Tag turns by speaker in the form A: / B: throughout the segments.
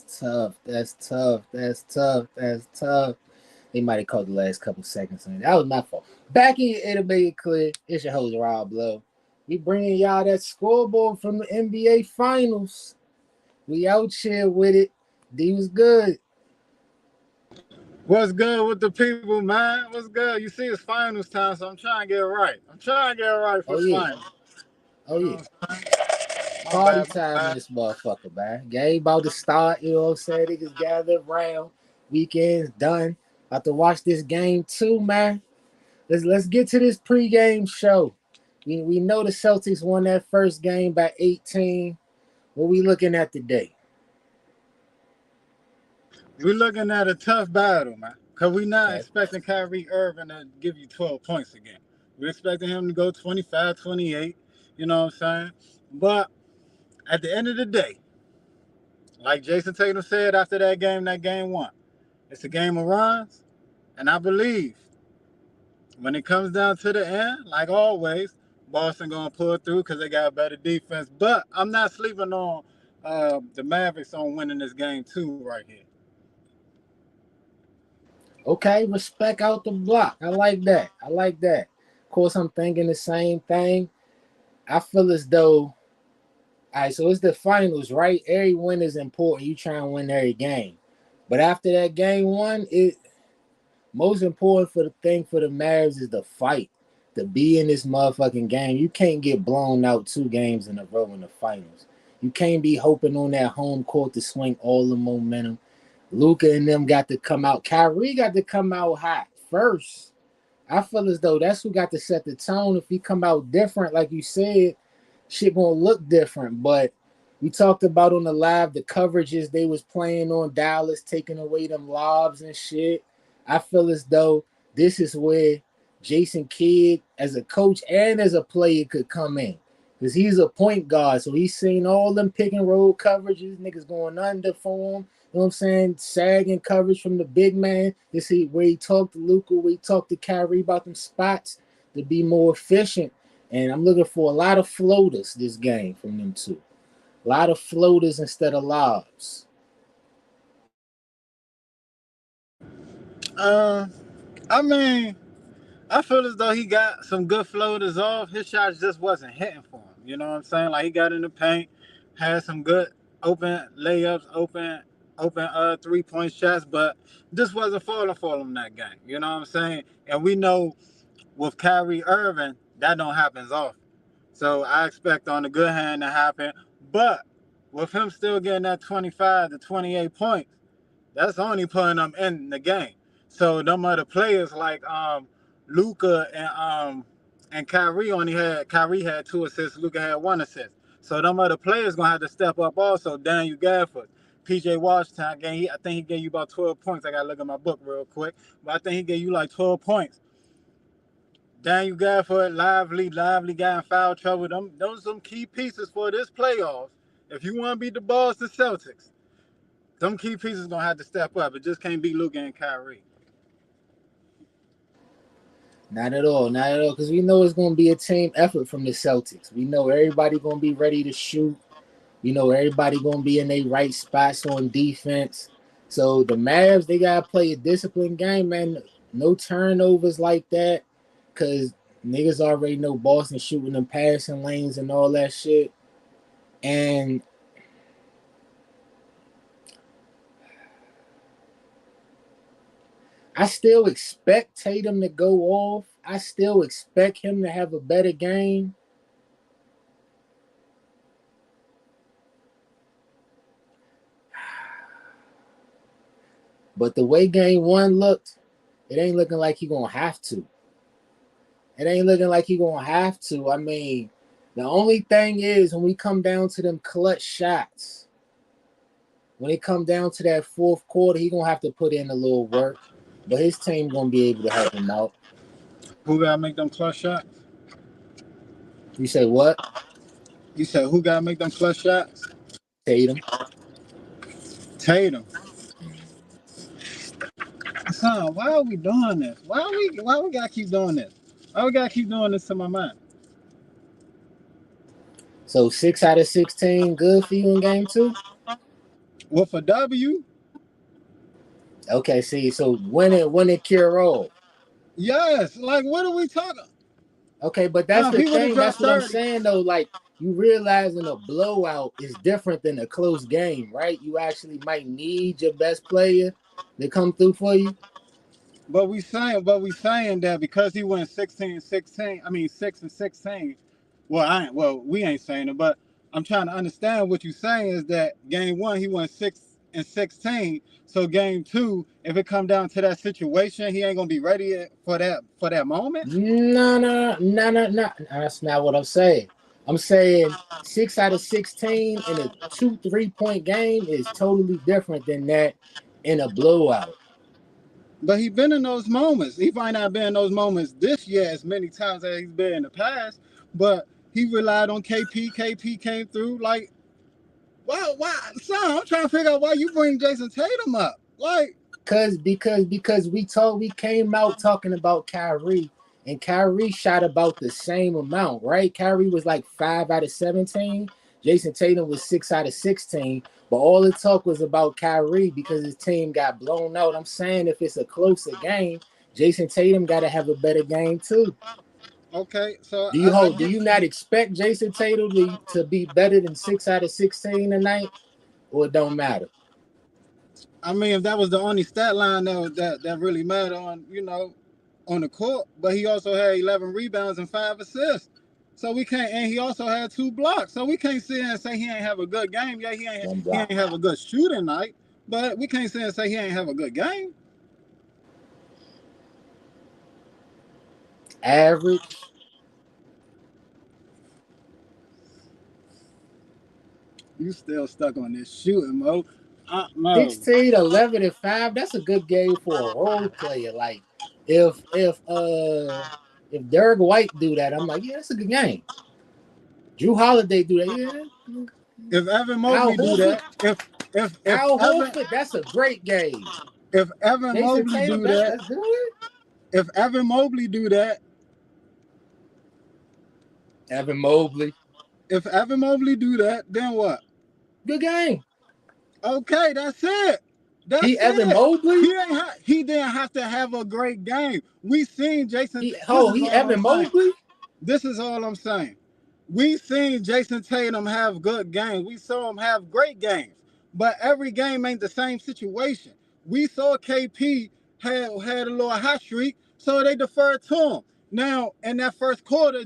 A: tough. That's tough. That's tough. That's tough. They might have caught the last couple seconds on it. That was my fault. Back in, it'll make it clear. It's your host, Rob Blow. We bringing y'all that scoreboard from the NBA Finals. We out here with it. D was good.
B: What's good with the people, man? What's good? You see, it's finals time, so I'm trying to get it right. I'm trying to get it right for
A: Oh yeah.
B: finals.
A: Oh
B: You know
A: yeah.
B: what I'm saying? My
A: Party
B: bad, my
A: time in
B: bad.
A: this motherfucker, man. Game about to start, you know what I'm saying? Niggas gather around. Weekend's done. About to watch this game too, man. Let's get to this pregame show. We know the Celtics won that first game by 18. What we looking at today?
B: We're looking at a tough battle, man. Because we're not
A: Okay.
B: expecting Kyrie Irving to give you 12 points again. We're expecting him to go 25, 28. You know what I'm saying? But at the end of the day, like Jason Tatum said after that game one, it's a game of runs. And I believe when it comes down to the end, like always, Boston gonna pull through because they got a better defense. But I'm not sleeping on the Mavericks on winning this game too right here.
A: Okay, respect out the block. I like that. I like that. Of course, I'm thinking the same thing. I feel as though, all right, so it's the finals, right? Every win is important. You try and win every game. But after that game one, it most important for the thing for the Mavs is the fight. To be in this motherfucking game. You can't get blown out 2 games in a row in the finals. You can't be hoping on that home court to swing all the momentum. Luka and them got to come out. Kyrie got to come out hot first. I feel as though that's who got to set the tone. If he come out different, like you said, shit gonna look different. But we talked about on the live the coverages they was playing on Dallas, taking away them lobs and shit. I feel as though this is where Jason Kidd, as a coach and as a player, could come in. Because he's a point guard. So he's seen all them pick and roll coverages, niggas going under for him. You know what I'm saying? Sagging coverage from the big man. This is where he talked to Luka, where he talked to Kyrie about them spots to be more efficient. And I'm looking for a lot of floaters this game from them two. A lot of floaters instead of lobs.
B: Uh, I mean, I feel as though he got some good floaters off. His shots just wasn't hitting for him. You know what I'm saying? Like he got in the paint, had some good open layups, open 3-point shots, but just wasn't falling for him that game. You know what I'm saying? And we know with Kyrie Irving, that don't happen often. So I expect on the good hand to happen. But with him still getting that 25 to 28 points, that's only putting them in the game. So them other players like Luka and Kyrie had 2 assists, Luka had 1 assist. So them other players gonna have to step up also. Daniel Gafford, PJ Washington, I think he gave you about 12 points. I gotta look at my book real quick. But I think he gave you like 12 points. Daniel Gafford, lively guy in foul trouble. Those are some key pieces for this playoffs. If you want to beat the Boston Celtics, them key pieces gonna have to step up. It just can't be Luka and Kyrie.
A: Not at all, not at all. Because we know it's going to be a team effort from the Celtics. We know everybody going to be ready to shoot. We know everybody going to be in their right spots on defense. So the Mavs, they got to play a disciplined game, man. No turnovers like that. Because niggas already know Boston shooting them passing lanes and all that shit. And I still expect Tatum to go off. I still expect him to have a better game. But the way game one looked, it ain't looking like he gonna have to. It ain't looking like he gonna have to. I mean, the only thing is when we come down to them clutch shots, when it come down to that fourth quarter, he gonna have to put in a little work. But his team gonna be able to help him out.
B: Who gotta make them clutch shots?
A: You say what?
B: You said who gotta make them clutch shots?
A: Tatum.
B: Tatum. Son, why are we doing this? Why we gotta keep doing this? Why we gotta keep doing this to my mind?
A: So 6 out of 16, good for you in game two?
B: with a W.
A: Okay, see, so when it cure all.
B: Yes, like what are we talking?
A: Okay, but that's
B: Now, if
A: the
B: he would have
A: thing. That's
B: dropped
A: what I'm
B: 30,
A: saying though. Like you realizing a blowout is different than a close game, right? You actually might need your best player to come through for you.
B: but we saying that because he went 16-16, I mean 6-16. We ain't saying it, but I'm trying to understand what you're saying is that game one he went 6-16. So game two, if it come down to that situation, he ain't gonna be ready for that moment.
A: No, no, no, no, no. That's not what I'm saying. I'm saying 6 out of 16 in a 2 3 point game is totally different than that in a blowout.
B: But he been in those moments. He might not been in those moments this year as many times as he's been in the past, but he relied on KP. KP came through. Like, why, son? I'm trying to figure out why you bring Jason Tatum up. Like,
A: Because we came out talking about Kyrie, and Kyrie shot about the same amount, right? Kyrie was like 5 out of 17. Jason Tatum was 6 out of 16. But all the talk was about Kyrie because his team got blown out. I'm saying if it's a closer game, Jason Tatum got to have a better game too.
B: okay, so
A: Do you
B: I
A: hold? Do
B: get.
A: you not expect Jason Tatum to be better than 6 out of 16 tonight, or it don't matter?
B: I mean, if that was the only stat line that really mattered on the court, but he also had 11 rebounds and 5 assists. So we can't, and he also had 2 blocks. So we can't sit here and say he ain't have a good game. Yeah,
A: One
B: he ain't
A: block,
B: have a good shooting night, but we can't sit and say he ain't have a good game.
A: average.
B: You still stuck on this shooting mode? No.
A: 16, 11, and 5. That's a good game for a role player. Like if Derek White do that, I'm like, yeah, that's a good game. Drew Holiday do that, yeah.
B: If Evan
A: Al
B: Mobley do
A: Horford,
B: that, if
A: Al
B: Evan
A: Horford, that's a great game.
B: if Evan
A: Jason
B: Mobley
A: Tatum,
B: do that,
A: that's good.
B: if Evan Mobley do that,
A: Evan Mobley,
B: if Evan Mobley do that, then what?
A: good game.
B: Okay, that's it. That's
A: He Evan
B: it.
A: Mobley,
B: He didn't have to have a great game. We seen Jason. This is
A: he
B: all I'm
A: Evan
B: saying.
A: Mobley.
B: This is all I'm saying. We seen Jason Tatum have good games. We saw him have great games. But every game ain't the same situation. We saw KP had a little hot streak, so they deferred to him. Now, in that first quarter,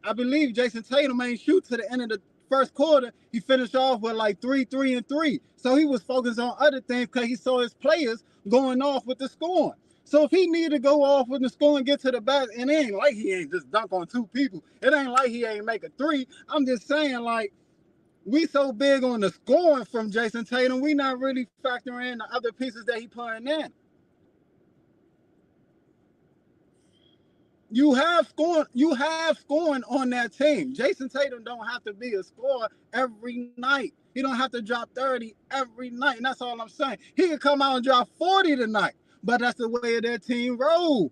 B: I believe Jason Tatum ain't shoot to the end of the first quarter. He finished off with like 3-3-3. So he was focused on other things because he saw his players going off with the scoring. So if he needed to go off with the score and get to the back, and it ain't like he ain't just dunk on 2 people. It ain't like he ain't make a three. I'm just saying, like, we so big on the scoring from Jason Tatum, we not really factoring in the other pieces that he putting in. You have scoring on that team. Jason Tatum don't have to be a scorer every night. He don't have to drop 30 every night. And that's all I'm saying. He could come out and drop 40 tonight. But that's the way their team roll.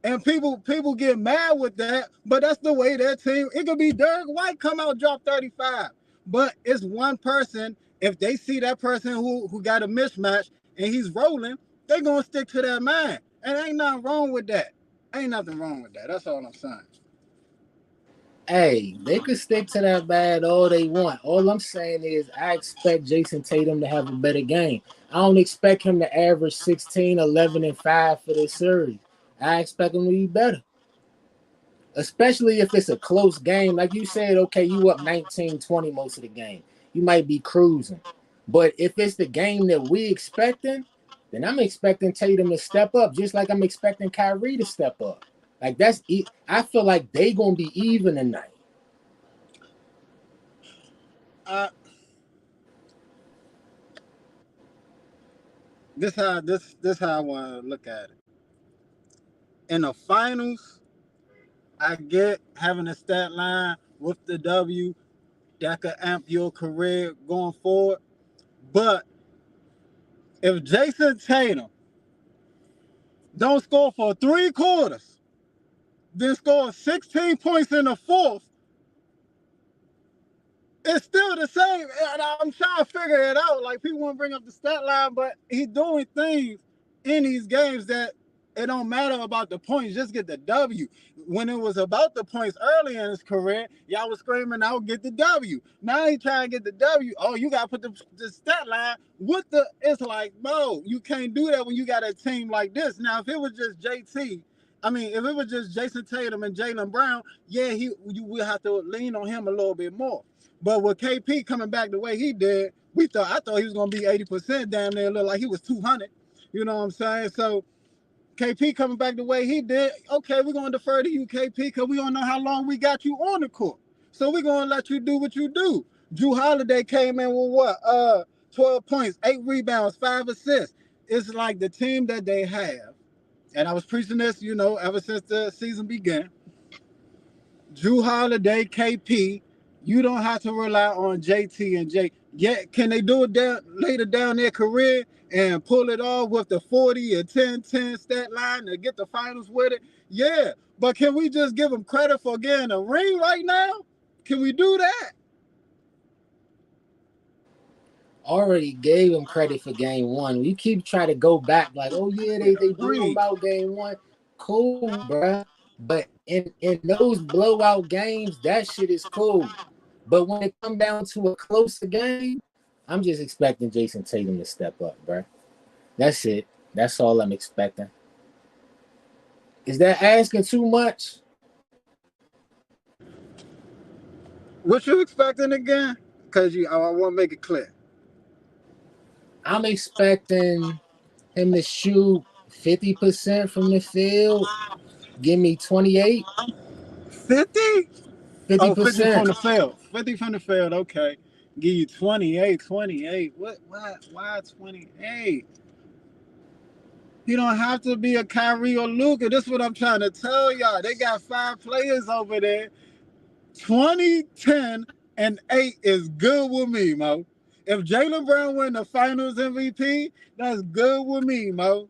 B: And people get mad with that, but that's the way their team. It could be Derek White come out drop 35, but it's one person. If they see that person who got a mismatch and he's rolling, they gonna stick to that man. And ain't nothing wrong with that. Ain't nothing wrong with that. That's all I'm saying.
A: Hey, they could stick to that bad all they want. All I'm saying is I expect Jason Tatum to have a better game. I don't expect him to average 16, 11, and 5 for this series. I expect him to be better. Especially if it's a close game. Like you said, okay, you up 19-20 most of the game. You might be cruising. But if it's the game that we expecting, then I'm expecting Tatum to step up, just like I'm expecting Kyrie to step up. Like I feel like they gonna be even tonight.
B: Uh, this how I want to look at it. In the finals, I get having a stat line with the W that could amp your career going forward. But if Jason Tatum don't score for 3 quarters, then score 16 points in the fourth, It's still the same. And I'm trying to figure it out. Like people want to bring up the stat line, but he's doing things in these games that it don't matter about the points. Just get the W. When it was about the points early in his career, y'all was screaming out, get the W. Now he trying to get the W. Oh, you got to put the stat line with the. It's like, bro, you can't do that when you got a team like this. Now, if it was just JT, I mean, if it was just Jason Tatum and Jaylen Brown, yeah, you will have to lean on him a little bit more. But with KP coming back the way he did, I thought he was gonna be 80% damn near, look like he was 200. You know what I'm saying? So KP coming back the way he did, okay, we're gonna defer to you, KP, because we don't know how long we got you on the court. So we're gonna let you do what you do. Drew Holiday came in with what? 12 points, 8 rebounds, 5 assists. It's like the team that they have, and I was preaching this, ever since the season began. Drew Holiday, KP, you don't have to rely on JT and J. Yeah, can they do it later down their career and pull it off with the 40 or 10-10 stat line to get the finals with it? Yeah, but can we just give them credit for getting a ring right now? Can we do that?
A: Already gave him credit for game one. We keep trying to go back like, oh yeah, they blew him out game one. Cool, bruh. But in those blowout games, that shit is cool. But when it come down to a closer game, I'm just expecting Jason Tatum to step up, bruh. That's it. That's all I'm expecting. Is that asking too much?
B: What you expecting again? Because I want to make it clear.
A: I'm expecting him to shoot 50% from the field. Give me 28,
B: 50? Oh, 50 from
A: 50%.
B: the field. 50 from the field, okay. Give you 28, 28. What? Why 28? You don't have to be a Kyrie or Luka. This is what I'm trying to tell y'all. They got 5 players over there. 20, 10, and 8 is good with me, Mo. If Jaylen Brown win the finals MVP, that's good with me, Mo.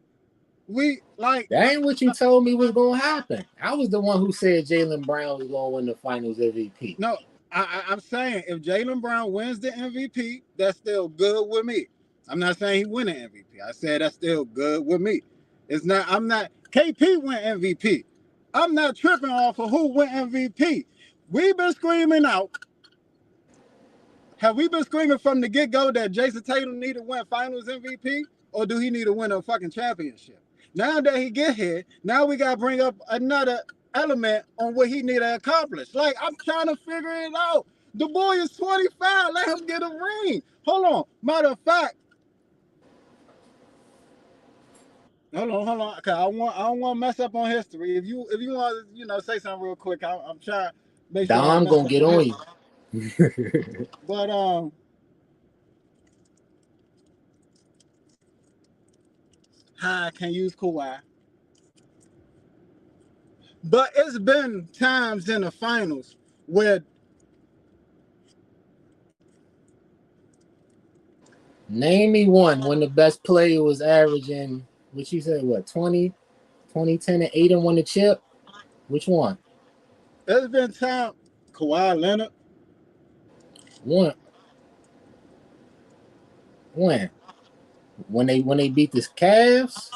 B: We like
A: That ain't what you told me was going to happen. I was the one who said Jaylen Brown was going to win the finals MVP.
B: no, I'm saying if Jaylen Brown wins the MVP, that's still good with me. I'm not saying he win an MVP. I said that's still good with me. It's not. I'm not. KP win MVP. I'm not tripping off of who win MVP. We've been screaming out. Have we been screaming from the get go that Jason Tatum need to win Finals MVP, or do he need to win a fucking championship? Now that he get here, now we gotta bring up another element on what he need to accomplish. Like I'm trying to figure it out. The boy is 25. Let him get a ring. Hold on. Matter of fact, hold on. Cause I don't want to mess up on history. If you want to say something real quick, I'm trying to make sure I don't
A: Dom
B: mess
A: going to
B: up
A: get
B: on
A: on
B: history.
A: you.
B: But I can use Kawhi. But it's been times in the finals where
A: Name me one when the best player was averaging, what you said, what, 20, 20, 10, and 8 and won the chip? Which one?
B: there's been time Kawhi Leonard.
A: One. When? When they beat the Cavs?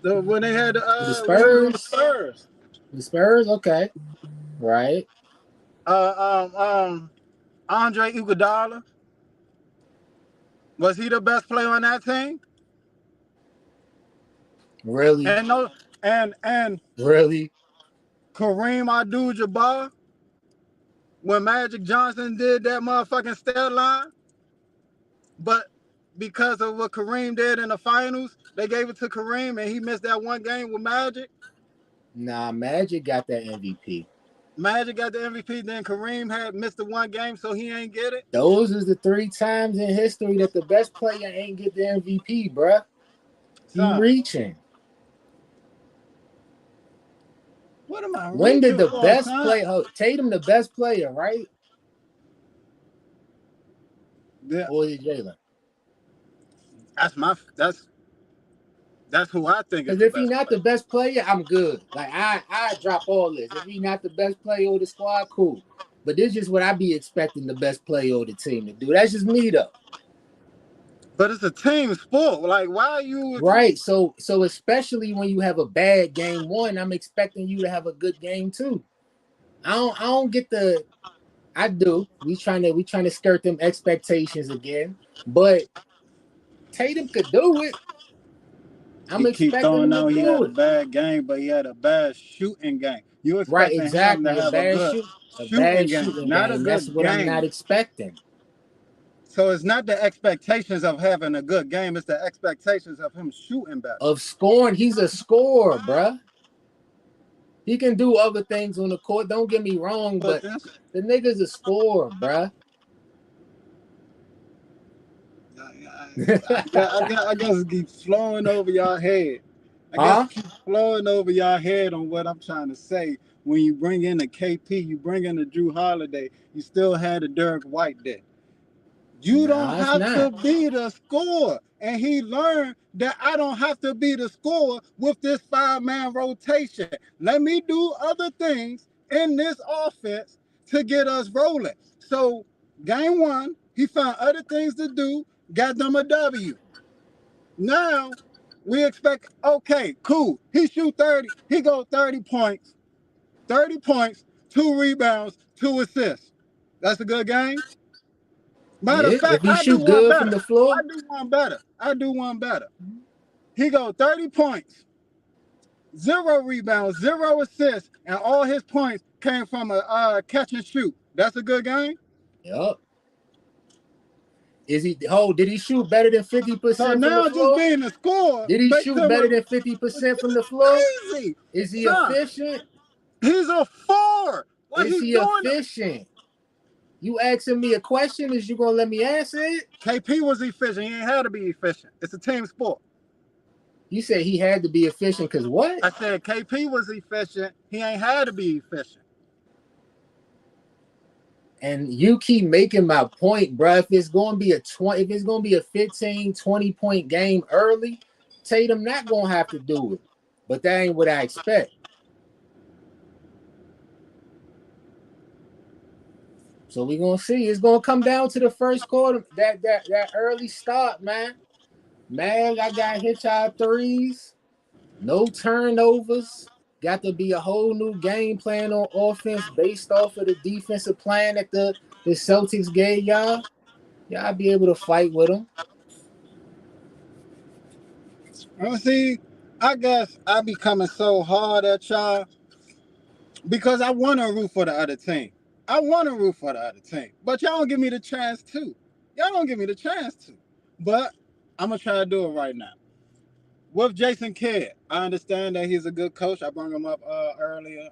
B: When they had
A: The
B: when he was on the
A: Spurs?
B: Spurs.
A: The Spurs? Okay. Right.
B: Uh, Andre Iguodala, was he the best player on that team?
A: Really?
B: And no, and
A: Really?
B: Kareem Abdul-Jabbar, when Magic Johnson did that motherfucking stat line, but because of what Kareem did in the finals, they gave it to Kareem and he missed that one game with Magic.
A: Nah, Magic got that MVP.
B: Magic got the MVP, then Kareem had missed the one game, so he ain't get it.
A: Those is the 3 times in history that the best player ain't get the MVP, bruh. He
B: Son,
A: reaching.
B: what am I
A: When did
B: reaching
A: the
B: for,
A: best
B: son?
A: player, Tatum the best player, right?
B: Yeah,
A: Or is it Jalen?
B: that's who I think is
A: Because
B: the
A: if he
B: best
A: not
B: player.
A: the best player, I'm good. Like I drop all this. If he not the best player of the squad, cool. But this is just what I be expecting the best player of the team to do. That's just me though.
B: But it's a team sport. Like, why are you?
A: Right. So especially when you have a bad game one, I'm expecting you to have a good game two. I don't get the I do. We trying to skirt them expectations again. But Tatum could do it. I'm
B: He keep
A: expecting
B: throwing
A: him to
B: out he
A: do
B: had a
A: it.
B: bad game, but he had a bad shooting game. You
A: Right,
B: expecting him to
A: exactly.
B: have a
A: A
B: shooting
A: bad
B: game,
A: shooting
B: not a
A: game. That's
B: good
A: what I'm not
B: game.
A: expecting.
B: So it's not the expectations of having a good game, it's the expectations of him shooting better.
A: Of scoring, he's a scorer, bruh. He can do other things on the court. Don't get me wrong,
B: But
A: but
B: this
A: the nigga's a scorer, bruh.
B: I guess it keeps flowing over y'all head. I guess
A: Huh?
B: it keeps flowing over y'all head on what I'm trying to say. When you bring in a KP, you bring in a Drew Holiday, you still had a Derek White there. You don't
A: Nah, it's
B: have to
A: not.
B: be the scorer. And he learned that I don't have to be the scorer with this five-man rotation. Let me do other things in this offense to get us rolling. So game one, he found other things to do, got them a W. Now we expect, okay, cool. He shoot 30, he go 30 points, 2 rebounds, 2 assists. That's a good game. Matter of
A: Yeah, if
B: fact,
A: he
B: I do
A: shoot
B: one
A: good from
B: better.
A: the floor,
B: I do one better. I do one better. He go 30 points, 0 rebounds, 0 assists, and all his points came from a catch and shoot. That's a good game.
A: yup. Did he shoot better than
B: So
A: 50% from the
B: now just
A: floor?
B: being a scorer
A: Did he
B: makes
A: shoot
B: him
A: better
B: a
A: than 50% from the floor?
B: crazy.
A: Is he
B: Son,
A: efficient?
B: he's a four. Like
A: Is
B: he's
A: he
B: doing it.
A: efficient? You asking me a question? Is you gonna let me answer it?
B: KP was efficient. He ain't had to be efficient. It's a team sport.
A: You said he had to be efficient because what?
B: I said KP was efficient. He ain't had to be efficient.
A: And you keep making my point, bro. If it's gonna be if it's gonna be a 15, 20 point game early, Tatum not gonna have to do it. But that ain't what I expect. So we're gonna see. It's gonna come down to the first quarter. That early start, man. Man, I got hit y'all threes, no turnovers. Got to be a whole new game plan on offense based off of the defensive plan that the Celtics gave y'all. Y'all be able to fight with them.
B: See, I guess I be coming so hard at y'all because I want to root for the other team. I want to root for the other team, but y'all don't give me the chance to. Y'all don't give me the chance to. But I'm gonna try to do it right now. With Jason Kidd, I understand that he's a good coach. I brought him up earlier,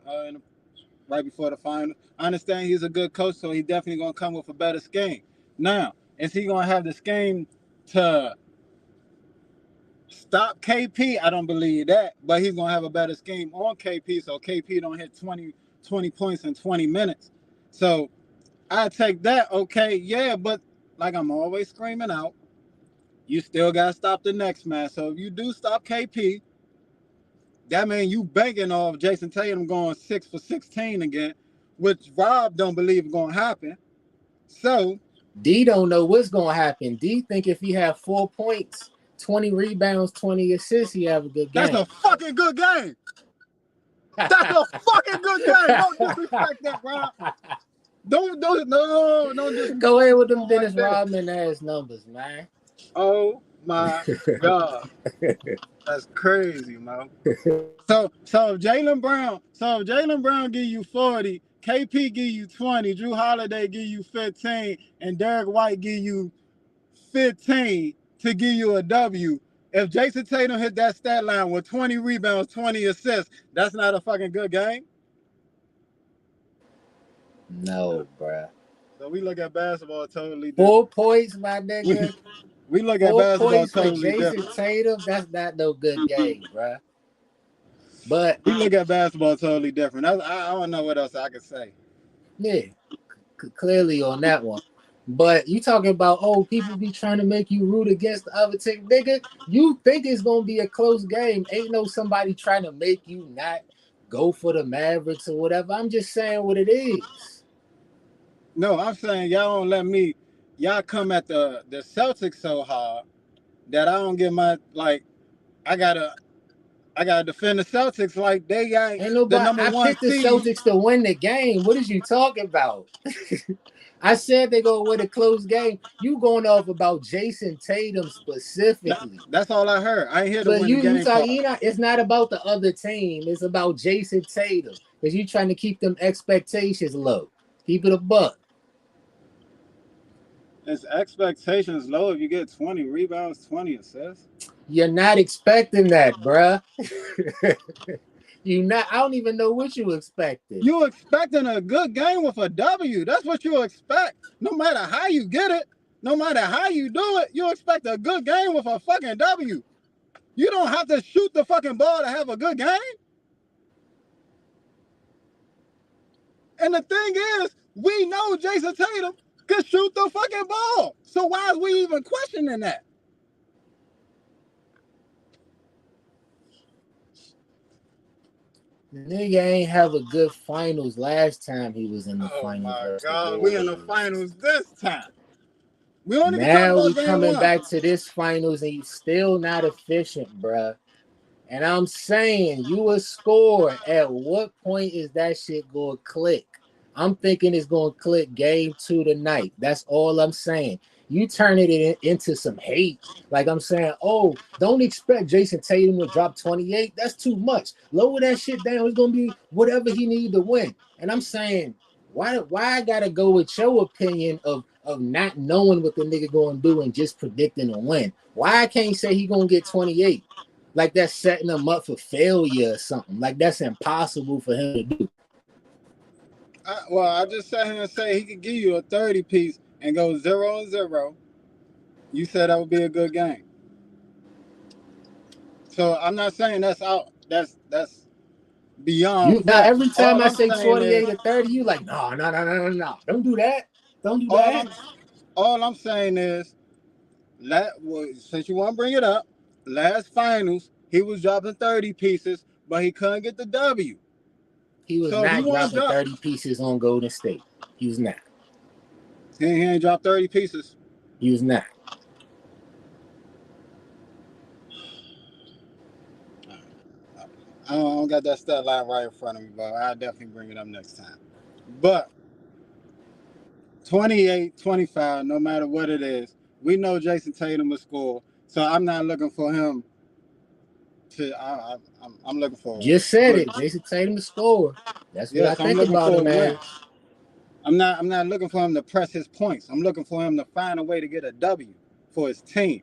B: right before the final. I understand he's a good coach, so he's definitely gonna come with a better scheme. Now, is he gonna have the scheme to stop KP? I don't believe that, but he's gonna have a better scheme on KP, so KP don't hit 20 points in 20 minutes. So I take that. Okay, yeah, but like I'm always screaming out, you still gotta stop the next man. So if you do stop KP, that means you banking off Jason Tatum going 6 for 16 again, which Rob don't believe is gonna happen. So
A: D don't know what's gonna happen. D think if he have 4 points, 20 rebounds, 20 assists, he have a good
B: that's
A: game.
B: a fucking good game. That's a fucking good game. Don't disrespect that, Rob. Don't disrespect
A: Go ahead with
B: that
A: them
B: right
A: Dennis
B: there.
A: Rodman ass numbers, man.
B: Oh my God. That's crazy, man. So if Jaylen Brown give you 40, KP give you 20, Drew Holiday give you 15, and Derek White give you 15 to give you a W. If Jason Tatum hit that stat line with 20 rebounds, 20 assists, that's not a fucking good game.
A: No, bruh.
B: So we look at basketball totally different.
A: 4 points, my nigga.
B: We look at
A: 4
B: basketball
A: points for
B: totally
A: Jason
B: different.
A: Tatum. That's not no good game, bruh. But
B: We look at basketball totally different. I don't know what else I could say.
A: yeah, clearly on that one. But you talking about, people be trying to make you root against the other team. Nigga, you think it's going to be a close game. Ain't no somebody trying to make you not go for the Mavericks or whatever. I'm just saying what it is.
B: No, I'm saying y'all don't let me. Y'all come at the Celtics so hard that I don't get my like. I gotta I gotta defend the Celtics like they got
A: Ain't
B: the
A: nobody.
B: number
A: I
B: one
A: picked the
B: seed.
A: Celtics to win the game. What is you talking about? I said they gonna win a close game. You going off about Jason Tatum specifically.
B: That's all I heard. I ain't here to
A: But
B: win the
A: you
B: game
A: talk
B: part.
A: you not it's not about the other team. It's about Jason Tatum. Because you trying to keep them expectations low. Keep it a buck.
B: It's expectations low if you get 20 rebounds, 20 assists.
A: You're not expecting that, bruh. You not I don't even know what you expected.
B: You expecting a good game with a W. That's what you expect. No matter how you get it, no matter how you do it, you expect a good game with a fucking W. You don't have to shoot the fucking ball to have a good game. And the thing is, we know Jason Tatum can shoot the fucking ball. So why is we even questioning that?
A: The nigga ain't have a good finals last time he was in the
B: Oh
A: finals
B: my
A: versus the
B: God, we in the
A: Warriors.
B: finals this time. We don't even talk
A: Now
B: about
A: we
B: game
A: coming
B: one.
A: back to this finals and you still not efficient, bruh. And I'm saying you a score. At what point is that shit going to click? I'm thinking it's going to click game 2 tonight. That's all I'm saying. You turn it into some hate. Like I'm saying, oh, don't expect Jason Tatum to drop 28. That's too much. Lower that shit down. It's going to be whatever he need to win. And I'm saying, why I got to go with your opinion of not knowing what the nigga going to do and just predicting a win? Why I can't say he going to get 28? Like that's setting him up for failure or something. Like that's impossible for him to do.
B: I just sat here and say he could give you a 30 piece and go 0-0. You said that would be a good game. So I'm not saying that's out. That's beyond
A: You now
B: fair.
A: every time
B: All
A: I
B: I'm
A: say
B: saying is
A: 28 or 30, you like, no, no, no, no, no, no. Don't do that. Don't do
B: all
A: that.
B: I'm all I'm saying is since you want to bring it up, last finals he was dropping 30 pieces, but he couldn't get the W.
A: He was
B: So if you
A: not
B: want to
A: dropping
B: drop,
A: 30 pieces on Golden State. He was not.
B: he ain't dropped 30 pieces.
A: He was not.
B: I don't got that stat line right in front of me, but I'll definitely bring it up next time. But 28, 25, no matter what it is, we know Jason Tatum will score. So I'm not looking for him to. I'm looking for
A: Just
B: a
A: said
B: good.
A: it. Jason Tatum to score. That's what I
B: Yes, I'm
A: think
B: looking
A: about
B: for a
A: him
B: win.
A: as.
B: I'm not looking for him to press his points. I'm looking for him to find a way to get a W for his team.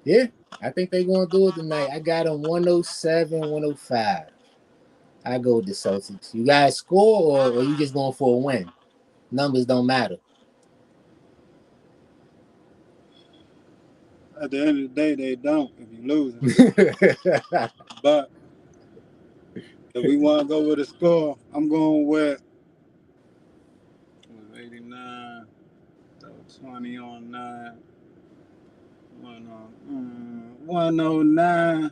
A: Yeah, I think they're gonna do it tonight. I got him 107, 105. I go with the Celtics. You guys score or you just going for a win? Numbers don't matter.
B: At the end of the day, they don't if you losing. But if we want to go with a score, I'm going with 89, 20 on 9, 109.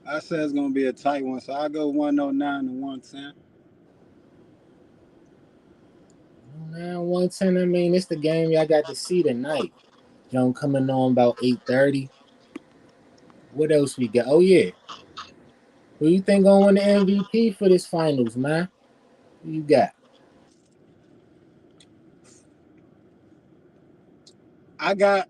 B: I said it's gonna be a tight one, so I go 109 to 110.
A: Now 110. I mean, it's the game y'all got to see tonight. John coming on about 8:30. What else we got? Oh yeah. Who you think gonna win the MVP for this finals, man? Who you got?
B: I got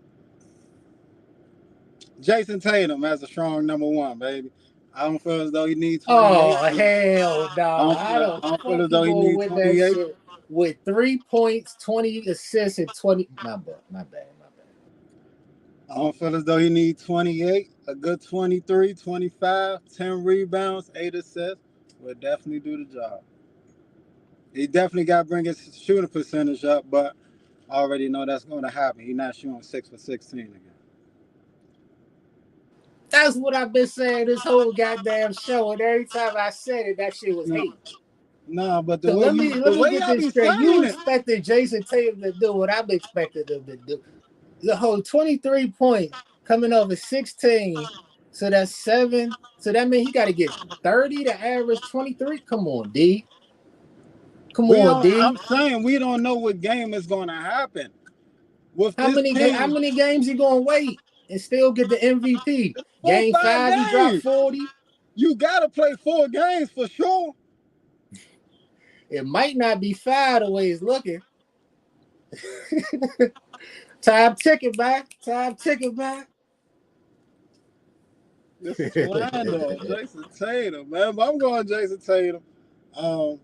B: Jason Tatum as a strong number one, baby. I don't feel as though he needs 28.
A: Oh hell no! How the
B: I don't feel
A: fuck
B: as
A: you
B: though he
A: gonna
B: needs
A: win that
B: 28.
A: shit with 3 points, 20 assists, and 20? My bad, my bad, my bad.
B: I don't feel as though he needs 28. A good 23, 25, 10 rebounds, 8 assists would definitely do the job. He definitely got to bring his shooting percentage up, but I already know that's going to happen. He's not shooting 6 for 16 again.
A: That's what I've been saying this whole goddamn show, and every time I said it, that shit was
B: No,
A: hate.
B: no, but
A: So let
B: the
A: me
B: way
A: get
B: y'all
A: this
B: be
A: straight. You
B: saying it,
A: expected Jason Tatum to do what I'm expecting him to do. The whole 23 points coming off of 16. So that's 7. So that means he got to get 30 to average 23. Come on, D. Come
B: We
A: on,
B: don't.
A: D.
B: I'm saying we don't know what game is going to happen with
A: How
B: this
A: many how
B: team.
A: many games he gonna wait and still get the MVP?
B: For
A: Game
B: five
A: 5, he dropped
B: games,
A: 40.
B: you got to play 4 games for sure.
A: It might not be 5 the way it's looking. Time ticket back. Time ticket back.
B: This is slander, Jason Tatum, man. But I'm going Jason Tatum. Um,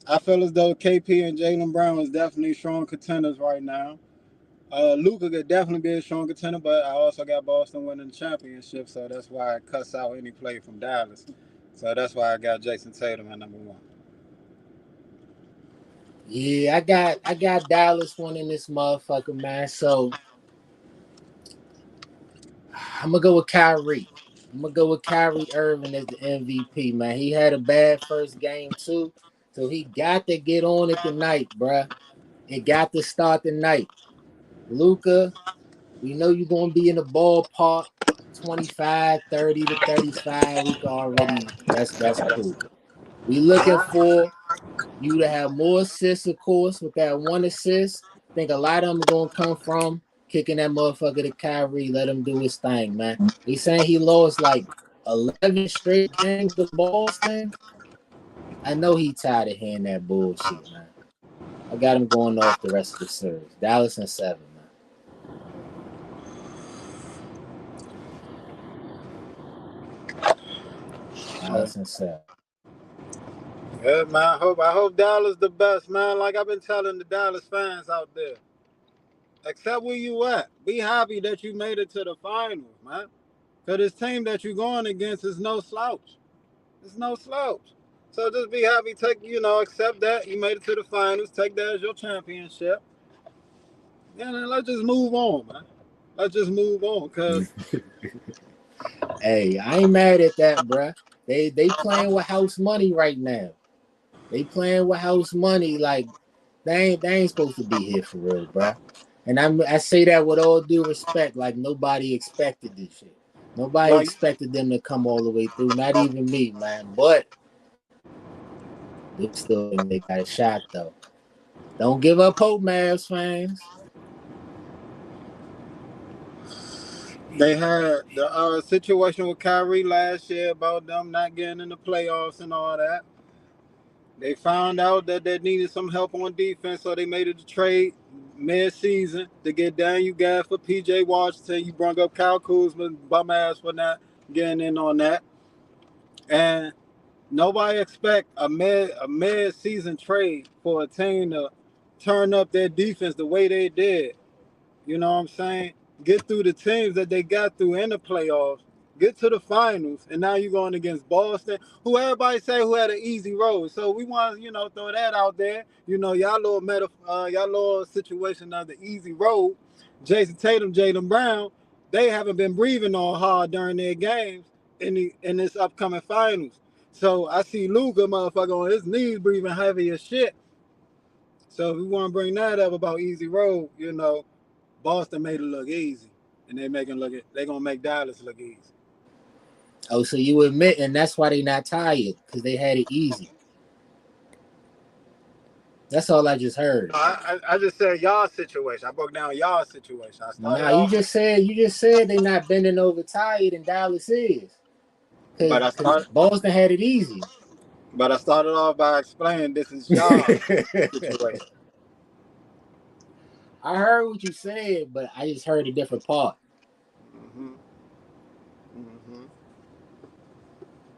B: I feel as though KP and Jaylen Brown is definitely strong contenders right now. Luka could definitely be a strong contender, but I also got Boston winning the championship, so that's why I cuss out any play from Dallas. So that's why I got Jason Tatum at number 1.
A: Yeah, I got Dallas winning this motherfucker, man. So I'm gonna go with Kyrie. I'm gonna go with Kyrie Irving as the MVP, man. He had a bad first game too, so he got to get on it tonight, bruh. It got to start tonight. Luca, we know you're gonna be in the ballpark 25, 30 to 35. We can already that's cool. We looking for you to have more assists, of course, with that 1 assist. I think a lot of them are gonna come from kicking that motherfucker to Kyrie, let him do his thing, man. They saying he lost like 11 straight games to Boston. I know he tired of hearing that bullshit, man. I got him going off the rest of the series. Dallas and 7, man. Dallas and 7.
B: Yeah, man. I hope Dallas the best, man. Like I've been telling the Dallas fans out there, accept where you at. Be happy that you made it to the finals, man. Cause this team that you're going against is no slouch. It's no slouch. So just be happy. Accept that you made it to the finals. Take that as your championship. And then let's just move on, man. Let's just move on, cause
A: Hey, I ain't mad at that, bruh. They playing with house money right now. They playing with house money like they ain't supposed to be here for real, bruh. And I say that with all due respect, like nobody expected this shit. Nobody
B: like
A: expected them to come all the way through, not even me, man. But they still think they got a shot though. Don't give up hope, Mavs fans.
B: they had the situation with Kyrie last year about them not getting in the playoffs and all that. They found out that they needed some help on defense, so they made it a trade mid-season to get Daniel Gaff for P.J. Washington. You brought up Kyle Kuzma, bum ass for not getting in on that. And nobody expect a mid-season trade for a team to turn up their defense the way they did. You know what I'm saying? Get through the teams that they got through in the playoffs, get to the finals, and now you're going against Boston, who everybody say who had an easy road. So we want to, throw that out there. Y'all little situation of the easy road. Jason Tatum, Jaylen Brown, they haven't been breathing all hard during their games in this upcoming finals. So I see Luka, motherfucker, on his knees breathing heavy as shit. So if we want to bring that up about easy road, Boston made it look easy, and they gonna make Dallas look easy.
A: Oh, so you admit, and that's why they not tired, because they had it easy. That's all I just heard.
B: I just said y'all situation. I broke down y'all situation. I started
A: Nah, you
B: off,
A: just said they not bending over tired and Dallas is.
B: but I
A: Cause
B: started,
A: Boston had it easy.
B: but I started off by explaining this is y'all situation.
A: I heard what you said, but I just heard a different part.
B: Mm-hmm. Mm-hmm.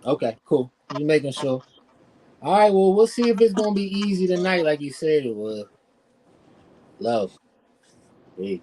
A: Okay, cool. You making sure. All right, well, we'll see if it's gonna be easy tonight, like you said it was. Love. Peace.